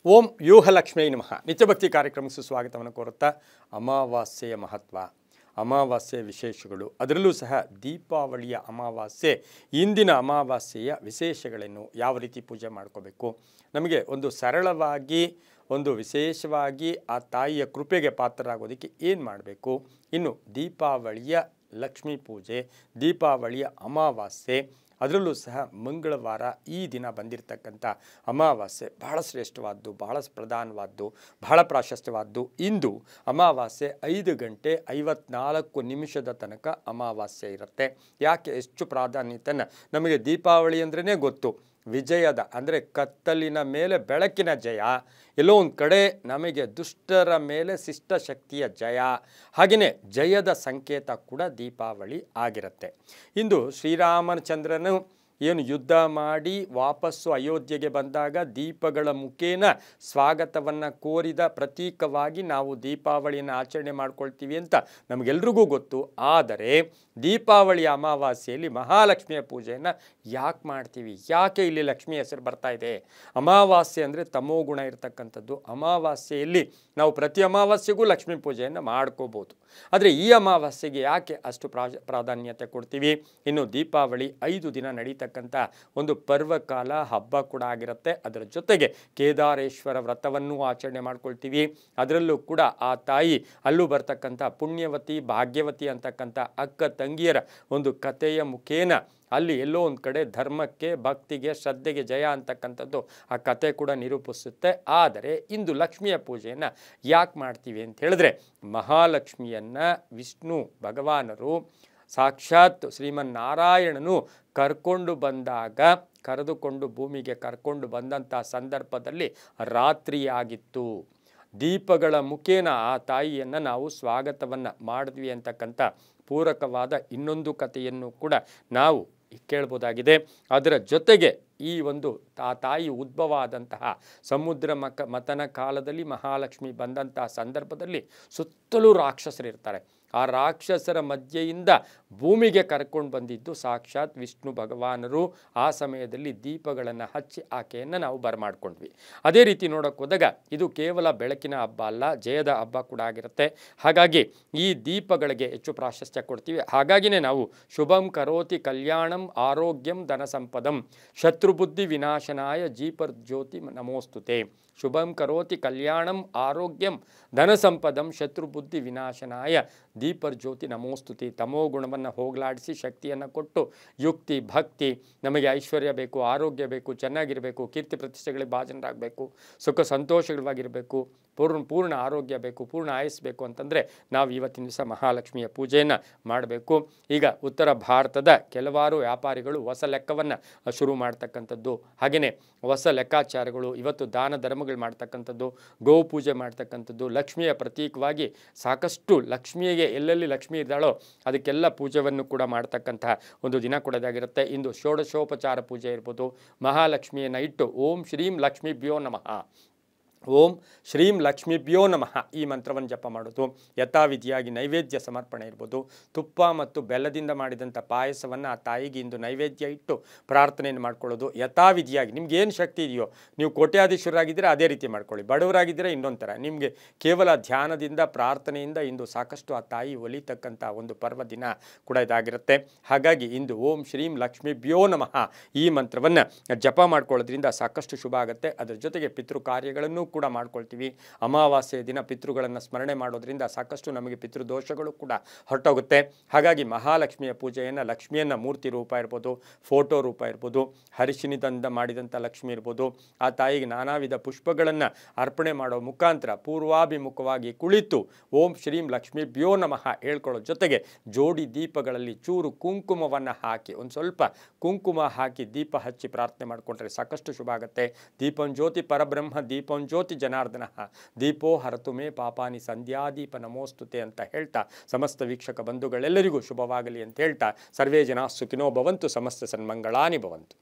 ಓಂ ವ್ಯೂಹಲಕ್ಷ್ಮೀ ನಮಃ. ನಿತ್ಯಭಕ್ತಿ ಕಾರ್ಯಕ್ರಮಕ್ಕೆ ಸುಸ್ವಾಗತವನ್ನು ಕೋರುತ್ತಾ ಅಮಾವಾಸ್ಯೆಯ ಮಹತ್ವ, ಅಮಾವಾಸ್ಯೆಯ ವಿಶೇಷಗಳು, ಅದರಲ್ಲೂ ಸಹ ದೀಪಾವಳಿಯ ಅಮಾವಾಸ್ಯೆ, ಇಂದಿನ ಅಮಾವಾಸ್ಯೆಯ ವಿಶೇಷಗಳನ್ನು ಯಾವ ರೀತಿ ಪೂಜೆ ಮಾಡ್ಕೋಬೇಕು, ನಮಗೆ ಒಂದು ಸರಳವಾಗಿ ಒಂದು ವಿಶೇಷವಾಗಿ ಆ ತಾಯಿಯ ಕೃಪೆಗೆ ಪಾತ್ರರಾಗೋದಕ್ಕೆ ಏನು ಮಾಡಬೇಕು, ಇನ್ನು ದೀಪಾವಳಿಯ ಲಕ್ಷ್ಮೀ ಪೂಜೆ, ದೀಪಾವಳಿಯ ಅಮಾವಾಸ್ಯೆ, ಅದರಲ್ಲೂ ಸಹ ಮಂಗಳವಾರ ಈ ದಿನ ಬಂದಿರತಕ್ಕಂಥ ಅಮಾವಾಸ್ಯೆ ಬಹಳ ಶ್ರೇಷ್ಠವಾದ್ದು, ಬಹಳ ಪ್ರಧಾನವಾದ್ದು, ಬಹಳ ಪ್ರಾಶಸ್ತ್ಯವಾದ್ದು. ಇಂದು ಅಮಾವಾಸ್ಯೆ 5:54 ತನಕ ಅಮಾವಾಸ್ಯೆ ಇರುತ್ತೆ. ಯಾಕೆ ಹೆಚ್ಚು ಪ್ರಾಧಾನ್ಯತೆಯನ್ನು, ನಮಗೆ ದೀಪಾವಳಿ ಅಂದ್ರೇ ಗೊತ್ತು, ವಿಜಯದ ಅಂದರೆ ಕತ್ತಲಿನ ಮೇಲೆ ಬೆಳಕಿನ ಜಯ, ಎಲ್ಲೋ ಒಂದು ಕಡೆ ನಮಗೆ ದುಷ್ಟರ ಮೇಲೆ ಶಿಷ್ಟ ಶಕ್ತಿಯ ಜಯ, ಹಾಗೆಯೇ ಜಯದ ಸಂಕೇತ ಕೂಡ ದೀಪಾವಳಿ ಆಗಿರುತ್ತೆ. ಇಂದು ಶ್ರೀರಾಮಚಂದ್ರನು ಏನು ಯುದ್ಧ ಮಾಡಿ ವಾಪಸ್ಸು ಅಯೋಧ್ಯೆಗೆ ಬಂದಾಗ ದೀಪಗಳ ಮುಖೇನ ಸ್ವಾಗತವನ್ನು ಕೋರಿದ ಪ್ರತೀಕವಾಗಿ ನಾವು ದೀಪಾವಳಿಯನ್ನು ಆಚರಣೆ ಮಾಡ್ಕೊಳ್ತೀವಿ ಅಂತ ನಮಗೆಲ್ರಿಗೂ ಗೊತ್ತು. ಆದರೆ ದೀಪಾವಳಿ ಅಮಾವಾಸ್ಯೆಯಲ್ಲಿ ಮಹಾಲಕ್ಷ್ಮಿಯ ಪೂಜೆಯನ್ನು ಯಾಕೆ ಮಾಡ್ತೀವಿ, ಯಾಕೆ ಇಲ್ಲಿ ಲಕ್ಷ್ಮಿ ಹೆಸರು ಬರ್ತಾ ಇದೆ? ಅಮಾವಾಸ್ಯೆ ಅಂದರೆ ತಮೋ ಗುಣ ಇರತಕ್ಕಂಥದ್ದು. ಅಮಾವಾಸ್ಯೆಯಲ್ಲಿ ನಾವು ಪ್ರತಿ ಅಮಾವಾಸ್ಯೆಗೂ ಲಕ್ಷ್ಮೀ ಪೂಜೆಯನ್ನು ಮಾಡ್ಕೋಬೋದು. ಆದರೆ ಈ ಅಮಾವಾಸ್ಯೆಗೆ ಯಾಕೆ ಅಷ್ಟು ಪ್ರಾಧಾನ್ಯತೆ ಕೊಡ್ತೀವಿ? ಇನ್ನು ದೀಪಾವಳಿ 5 ದಿನ ನಡೀತಕ್ಕಂಥ ಒಂದು ಪರ್ವಕಾಲ, ಹಬ್ಬ ಕೂಡ ಆಗಿರುತ್ತೆ. ಅದರ ಜೊತೆಗೆ ಕೇದಾರೇಶ್ವರ ವ್ರತವನ್ನು ಆಚರಣೆ ಮಾಡ್ಕೊಳ್ತೀವಿ. ಅದರಲ್ಲೂ ಕೂಡ ಆ ತಾಯಿ ಅಲ್ಲೂ ಬರ್ತಕ್ಕಂಥ ಪುಣ್ಯವತಿ, ಭಾಗ್ಯವತಿ ಅಂತಕ್ಕಂಥ ಅಕ್ಕ ತಂಗಿಯರ ಒಂದು ಕಥೆಯ ಮುಖೇನ ಅಲ್ಲಿ ಎಲ್ಲೋ ಒಂದು ಕಡೆ ಧರ್ಮಕ್ಕೆ, ಭಕ್ತಿಗೆ, ಶ್ರದ್ಧೆಗೆ ಜಯ ಅಂತಕ್ಕಂಥದ್ದು ಆ ಕತೆ ಕೂಡ ನಿರೂಪಿಸುತ್ತೆ. ಆದರೆ ಇಂದು ಲಕ್ಷ್ಮಿಯ ಪೂಜೆಯನ್ನು ಯಾಕೆ ಮಾಡ್ತೀವಿ ಅಂತ ಹೇಳಿದ್ರೆ, ಮಹಾಲಕ್ಷ್ಮಿಯನ್ನು ವಿಷ್ಣು ಭಗವಾನರು ಸಾಕ್ಷಾತ್ ಶ್ರೀಮನ್ನಾರಾಯಣನು ಕರೆದುಕೊಂಡು ಭೂಮಿಗೆ ಕರ್ಕೊಂಡು ಬಂದಂಥ ಸಂದರ್ಭದಲ್ಲಿ ರಾತ್ರಿಯಾಗಿತ್ತು. ದೀಪಗಳ ಮುಖೇನ ಆ ತಾಯಿಯನ್ನು ನಾವು ಸ್ವಾಗತವನ್ನು ಮಾಡಿದ್ವಿ ಅಂತಕ್ಕಂಥ ಪೂರಕವಾದ ಇನ್ನೊಂದು ಕಥೆಯನ್ನು ಕೂಡ ನಾವು ಕೇಳ್ಬೋದಾಗಿದೆ. ಅದರ ಜೊತೆಗೆ ಈ ಒಂದು ಆ ತಾಯಿ ಉದ್ಭವ ಆದಂತಹ ಸಮುದ್ರ ಮಥನ ಕಾಲದಲ್ಲಿ ಮಹಾಲಕ್ಷ್ಮಿ ಬಂದಂತಹ ಸಂದರ್ಭದಲ್ಲಿ ಸುತ್ತಲೂ ರಾಕ್ಷಸರಿರ್ತಾರೆ. ಆ ರಾಕ್ಷಸರ ಮಧ್ಯೆಯಿಂದ ಭೂಮಿಗೆ ಕರ್ಕೊಂಡು ಬಂದಿದ್ದು ಸಾಕ್ಷಾತ್ ವಿಷ್ಣು ಭಗವಾನರು. ಆ ಸಮಯದಲ್ಲಿ ದೀಪಗಳನ್ನು ಹಚ್ಚಿ ಆಕೆಯನ್ನು ನಾವು ಬರಮಾಡ್ಕೊಂಡ್ವಿ. ಅದೇ ರೀತಿ ನೋಡೋಕೆ ಹೋದಾಗ ಇದು ಕೇವಲ ಬೆಳಕಿನ ಹಬ್ಬ ಅಲ್ಲ, ಜಯದ ಹಬ್ಬ ಕೂಡ ಆಗಿರುತ್ತೆ. ಹಾಗಾಗಿ ಈ ದೀಪಗಳಿಗೆ ಹೆಚ್ಚು ಪ್ರಾಶಸ್ತ್ಯ ಕೊಡ್ತೀವಿ. ಹಾಗಾಗಿನೇ ನಾವು ಶುಭಂ ಕರೋತಿ ಕಲ್ಯಾಣಂ ಆರೋಗ್ಯಂ ಧನ ಸಂಪದಂ ಶತ್ರುಬುದ್ಧಿ ವಿನಾಶನಾಯ ಜೀಪರ್ಜ್ಯೋತಿ ನಮೋಸ್ತುತೆ. ಶುಭಂ ಕರೋತಿ ಕಲ್ಯಾಣಂ ಆರೋಗ್ಯಂ ಧನ ಸಂಪದಂ ಶತ್ರುಬುದ್ಧಿ ವಿನಾಶನಾಯ ದೀಪರ್ಜ್ಯೋತಿ ನಮೋಸ್ತುತಿ. ತಮೋ ಗುಣವನ್ನು ಹೋಗಲಾಡಿಸಿ ಶಕ್ತಿಯನ್ನು ಕೊಟ್ಟು ಯುಕ್ತಿ, ಭಕ್ತಿ, ನಮಗೆ ಐಶ್ವರ್ಯ ಬೇಕು, ಆರೋಗ್ಯ ಬೇಕು, ಚೆನ್ನಾಗಿರಬೇಕು, ಕೀರ್ತಿ ಪ್ರತಿಷ್ಠೆಗಳಿಗೆ ಭಾಜನರಾಗಬೇಕು, ಸುಖ ಸಂತೋಷವಾಗಿರಬೇಕು, ಪೂರ್ಣ ಆರೋಗ್ಯ ಬೇಕು, ಪೂರ್ಣ ಆಯಸ್ಸು ಬೇಕು ಅಂತಂದರೆ ನಾವು ಇವತ್ತಿನ ದಿವಸ ಮಹಾಲಕ್ಷ್ಮಿಯ ಪೂಜೆಯನ್ನು ಮಾಡಬೇಕು. ಈಗ ಉತ್ತರ ಭಾರತದ ಕೆಲವಾರು ವ್ಯಾಪಾರಿಗಳು ಹೊಸ ಲೆಕ್ಕವನ್ನು ಶುರು ಮಾಡ್ತಕ್ಕಂಥದ್ದು, ಹಾಗೆಯೇ ಹೊಸ ಲೆಕ್ಕಾಚಾರಗಳು, ಇವತ್ತು ದಾನ ಧರ್ಮಗಳು ಮಾಡ್ತಕ್ಕಂಥದ್ದು, ಗೋ ಪೂಜೆ ಮಾಡ್ತಕ್ಕಂಥದ್ದು, ಲಕ್ಷ್ಮಿಯ ಪ್ರತೀಕವಾಗಿ ಸಾಕಷ್ಟು ಲಕ್ಷ್ಮಿಗೆ ಎಲ್ಲೆಲ್ಲಿ ಲಕ್ಷ್ಮಿ ಇದ್ದಾಳೋ ಅದಕ್ಕೆಲ್ಲ ಪೂಜೆಯನ್ನು ಕೂಡ ಮಾಡ್ತಕ್ಕಂತಹ ಒಂದು ದಿನ ಕೂಡ ಇದಾಗಿರುತ್ತೆ. ಇಂದು ಷೋಡಶೋಪಚಾರ ಪೂಜೆ ಇರ್ಬೋದು. ಮಹಾಲಕ್ಷ್ಮಿಯನ್ನು ಇಟ್ಟು ಓಂ ಶ್ರೀಂ ಲಕ್ಷ್ಮೀಭ್ಯೋ ನಮಃ, ಓಂ ಶ್ರೀಂ ಲಕ್ಷ್ಮೀಭ್ಯೋ ನಮಃ ಈ ಮಂತ್ರವನ್ನು ಜಪ ಮಾಡೋದು. ಯಥಾವಿಧಿಯಾಗಿ ನೈವೇದ್ಯ ಸಮರ್ಪಣೆ ಇರ್ಬೋದು. ತುಪ್ಪ ಮತ್ತು ಬೆಲ್ಲದಿಂದ ಮಾಡಿದಂಥ ಪಾಯಸವನ್ನು ಆ ತಾಯಿಗೆ ಇಂದು ನೈವೇದ್ಯ ಇಟ್ಟು ಪ್ರಾರ್ಥನೆಯನ್ನು ಮಾಡ್ಕೊಳ್ಳೋದು. ಯಥಾವಿಧಿಯಾಗಿ ನಿಮ್ಗೆ ಏನು ಶಕ್ತಿ ಇದೆಯೋ, ನೀವು ಕೋಟ್ಯಾಧೀಶರಾಗಿದ್ದರೆ ಅದೇ ರೀತಿ ಮಾಡ್ಕೊಳ್ಳಿ, ಬಡವರಾಗಿದ್ದರೆ ಇನ್ನೊಂದು ಥರ, ನಿಮಗೆ ಕೇವಲ ಧ್ಯಾನದಿಂದ ಪ್ರಾರ್ಥನೆಯಿಂದ ಇಂದು ಸಾಕಷ್ಟು ಆ ತಾಯಿ ಒಲಿತಕ್ಕಂಥ ಒಂದು ಪರ್ವ ದಿನ ಕೂಡ ಇದಾಗಿರುತ್ತೆ. ಹಾಗಾಗಿ ಇಂದು ಓಂ ಶ್ರೀಂ ಲಕ್ಷ್ಮೀಭ್ಯೋ ನಮಃ ಈ ಮಂತ್ರವನ್ನು ಜಪ ಮಾಡ್ಕೊಳ್ಳೋದ್ರಿಂದ ಸಾಕಷ್ಟು ಶುಭ ಆಗುತ್ತೆ. ಅದರ ಜೊತೆಗೆ ಪಿತೃ ಕಾರ್ಯಗಳನ್ನು ಕೂಡ ಮಾಡ್ಕೊಳ್ತೀವಿ. ಅಮಾವಾಸ್ಯೆಯ ದಿನ ಪಿತೃಗಳನ್ನು ಸ್ಮರಣೆ ಮಾಡೋದ್ರಿಂದ ಸಾಕಷ್ಟು ನಮಗೆ ಪಿತೃದೋಷಗಳು ಕೂಡ ಹೊರಟೋಗುತ್ತೆ. ಹಾಗಾಗಿ ಮಹಾಲಕ್ಷ್ಮಿಯ ಪೂಜೆಯನ್ನು, ಲಕ್ಷ್ಮಿಯನ್ನು ಮೂರ್ತಿ ರೂಪ ಇರ್ಬೋದು, ಫೋಟೋ ರೂಪ ಇರ್ಬೋದು, ಹರಿಶಿನಿದಿಂದ ಮಾಡಿದಂಥ ಲಕ್ಷ್ಮಿ ಇರ್ಬೋದು, ಆ ತಾಯಿಗೆ ನಾನಾ ವಿಧ ಪುಷ್ಪಗಳನ್ನು ಅರ್ಪಣೆ ಮಾಡೋ ಮುಖಾಂತರ ಪೂರ್ವಾಭಿಮುಖವಾಗಿ ಕುಳಿತು ಓಂ ಶ್ರೀಂ ಲಕ್ಷ್ಮೀಭ್ಯೋ ನಮಃ ಹೇಳ್ಕೊಳ್ಳೋ ಜೊತೆಗೆ ಜೋಡಿ ದೀಪಗಳಲ್ಲಿ ಚೂರು ಕುಂಕುಮವನ್ನು ಹಾಕಿ, ಒಂದು ಸ್ವಲ್ಪ ಕುಂಕುಮ ಹಾಕಿ ದೀಪ ಹಚ್ಚಿ ಪ್ರಾರ್ಥನೆ ಮಾಡಿಕೊಂಡ್ರೆ ಸಾಕಷ್ಟು ಶುಭ ಆಗುತ್ತೆ. ದೀಪಂ ಜ್ಯೋತಿ ಪರಬ್ರಹ್ಮ ದೀಪಂ ಜ್ಯೋತಿ ಜನಾರ್ದನ ದೀಪೋ ಹರತು ಮೇ ಪಾಪಾನಿ ಸಂಧ್ಯಾದೀಪ ನಮೋಸ್ತುತೆ ಅಂತ ಹೇಳ್ತಾ ಸಮಸ್ತ ವೀಕ್ಷಕ ಬಂಧುಗಳೆಲ್ಲರಿಗೂ ಶುಭವಾಗಲಿ ಅಂತ ಹೇಳ್ತಾ ಸರ್ವೇ ಜನ ಸುಖಿನೋ ಭವಂತು, ಸಮಸ್ತ ಸನ್ಮಂಗಳಾನಿ ಭವಂತು.